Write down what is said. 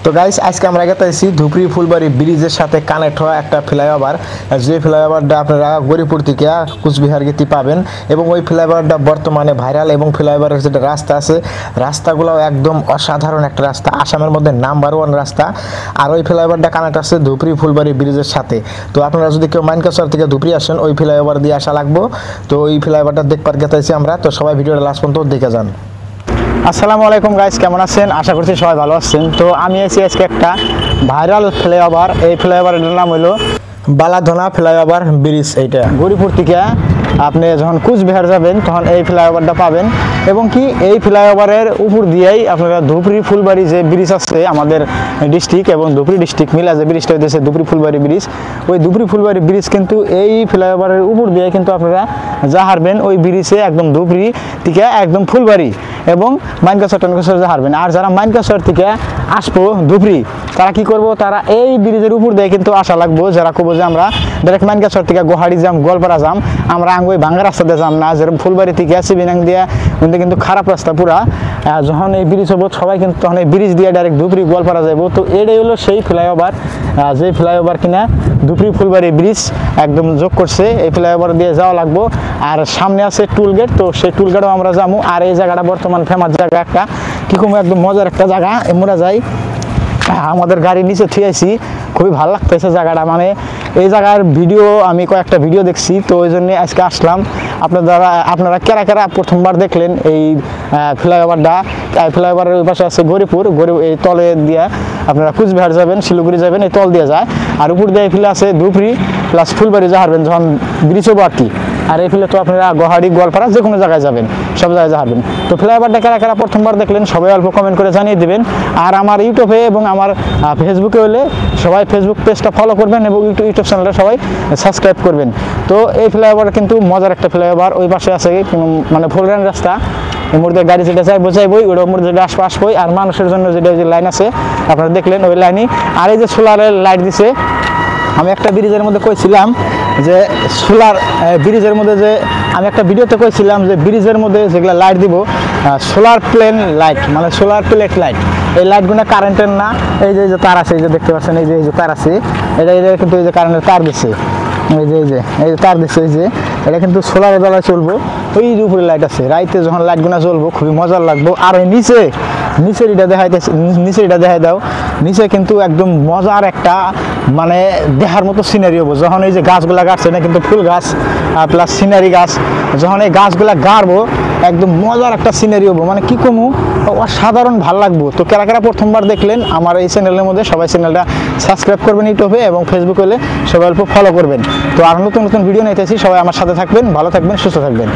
তো গাইস আজকে আমরা গেতেছি ধুপরি ফুলবাড়ি ব্রিজের সাথে কানেক্ট হওয়া একটা ফ্লাইওভার, যে ফ্লাইওভারটা আপনারা গরিপুর থেকে কুচবিহার গেতে পাবেন এবং ওই ফ্লাইওভারটা বর্তমানে ভাইরাল এবং ফ্লাইওভারের যেটা রাস্তা আছে রাস্তাগুলো একদম অসাধারণ একটা রাস্তা, আসামের মধ্যে নাম্বার 1 রাস্তা। আর ওই ফ্লাইওভারটা কানেক্ট আছে ধুপরি ফুলবাড়ি ব্রিজের সাথে। তো আপনারা যদি কেউ মাইনকাছড় থেকে ধুপরি আসেন ওই ফ্লাইওভার দিয়ে আসা লাগবো। তো ওই ফ্লাইওভারটা দেখবার গেতেছি আমরা, তো সবাই ভিডিওটা লাস্ট পর্যন্ত দেখে যান। আসসালামু আলাইকুম গাইস, কেমন আছেন? আশা করছি সবাই ভালো আছেন। তো আমি এসেছি আজকে একটা ভাইরাল ফ্লাইওভার, এই ফ্লাইওভারের নাম হলো বালাধনা ফ্লাইওভার ব্রিজ। এইটা গরিপুর থেকে আপনি যখন কুচবিহার যাবেন তখন এই ফ্লাইওভারটা পাবেন এবং কি এই ফ্লাইওভারের উপর দিয়েই আপনারা ধুপরি ফুলবাড়ি যে ব্রিজ আছে আমাদের ডিস্ট্রিক্ট এবং ধুপরি ডিস্ট্রিক্ট মিলা যে ব্রিজটা হইতেছে ধুপরি ফুলবাড়ি ব্রিজ, ওই ধুপরি ফুলবাড়ি ব্রিজ কিন্তু এই ফ্লাইওভারের উপর দিয়ে কিন্তু আপনারা যা হারবেন ওই ব্রিজে একদম ধুপরি থেকে একদম ফুলবাড়ি এবং মাইনকাছড় টানকাছড় যা হারবেন। আর যারা মাইনকাছড় থেকে আসবো ধুপরি তারা কি করব, তারা এই ব্রিজের উপর দিয়ে কিন্তু আসা লাগবো। যারা কব যে আমরা ডাইরেক্ট মাইনকাছড় থেকে গোহাড়ি যাম, গোয়ালপাড়া যাম, আমরা ওই ভাঙ্গা রাস্তাতে যাম না, যেরকম ফুলবাড়ি থেকে সিবিনাং দিয়া কিন্তু খারাপ রাস্তা পুরা। যখন এই ব্রিজ হবো সবাই কিন্তু তখন এই ব্রিজ দিয়ে ডাইরেক্ট ধুপরি গোয়ালপাড়া যাবো। তো এটাই হলো সেই ফ্লাইওভার, যে ফ্লাইওভার কিনা ধুপরি ফুলবাড়ি ব্রিজ একদম যোগ করছে। এই ফ্লাইওভার দিয়ে যাওয়া লাগবো। আর সামনে আছে টুলগেট, তো সেই টুলগেটও আমরা যাবো। আর এই জায়গাটা বর্তমান ফেমাস জায়গা একটা, কি কম একদম মজার একটা জায়গা, এমরা যাই আমাদের গাড়ির নিচে ঠিয়াইছি, খুবই ভালো লাগতেছে জায়গাটা। মানে এই জায়গার ভিডিও আমি কয়েকটা ভিডিও দেখছি, তো ওই জন্য আজকে আসলাম। আপনারা কারা প্রথমবার দেখলেন এই ফ্লাইওভারটা। এই ফ্লাইওভারের ওই পাশে আছে গরিপুর, এই তলে দিয়ে আপনারা কুচবিহার যাবেন, শিলিগুড়ি যাবেন, এই তল দিয়ে যায়। আর উপর দিয়ে এই ফিলে আছে ধুপরি প্লাস ফুলবাড়ি যা হারবেন যখন ব্রিজ হবো আর কি। আর এই ফিলে তো আপনারা গোহাড়ি গোয়ালপাড়া যে কোনো জায়গায় যাবেন, সব জায়গায় যা হারবেন। তো ফ্লাইওভারটা কারা প্রথমবার দেখলেন সবাই অল্প কমেন্ট করে জানিয়ে দেবেন। আর আমার ইউটিউবে এবং আমার ফেসবুকে হলে সবাই ফেসবুক পেজটা ফলো করবেন এবং ইউটিউব চ্যানেলটা সবাই সাবস্ক্রাইব করবেন। তো এই ফ্লাইওভার কিন্তু মজার একটা ফ্লাইওভার। ওই পাশে আছে মানে ফুলরান রাস্তা, এর মধ্যে গাড়ি যেটা যাইবই, ওটার মধ্যে যেটা আসবই। আর মানুষের জন্য যেটা যে লাইন আছে আপনারা দেখলেন ওই লাইনই। আর এই যে সোলারের লাইট দিছে, আমি একটা ব্রিজের মধ্যে কইছিলাম যে সোলার ব্রিজের মধ্যে যে আমি একটা ভিডিওতে কইছিলাম যে ব্রিজের মধ্যে যেগুলো লাইট দিব সোলার প্লেন লাইট, মানে সোলার প্লেট লাইট। এই লাইটগুলো কারেন্টের না, এই যে তার আছে, এই যে দেখতে পাচ্ছেন, এই যে তার আছে, এটা কিন্তু এই যে কারেন্টের তার দিচ্ছে, এই যে তার দিচ্ছে, এই যে এটা কিন্তু সোলারের বেলায় চলবো। ওই যে উপরে লাইট আছে, রাইতে যখন লাইটগুলো জ্বলবো খুবই মজার লাগবো। আর ওই নিচের এটা দেখাই দাও, নিচে কিন্তু একদম মজার একটা মানে দেখার মতো সিনারি হবো। যখন এই যে গাছগুলা গাছছে না কিন্তু ফুল গাছ প্লাস সিনারি গাছ, যখন এই গাছগুলা গাড়বো একদম মজার একটা সিনারি হবো, মানে কি কমু অসাধারণ ভালো লাগবো। তো কারা প্রথমবার দেখলেন আমার এই চ্যানেলের মধ্যে সবাই চ্যানেলটা সাবস্ক্রাইব করবেন ইউটিউবে এবং ফেসবুক হলে সবাই অল্প ফলো করবেন। তো আর নতুন ভিডিও নিতেছি, সবাই আমার সাথে থাকবেন, ভালো থাকবেন, সুস্থ থাকবেন।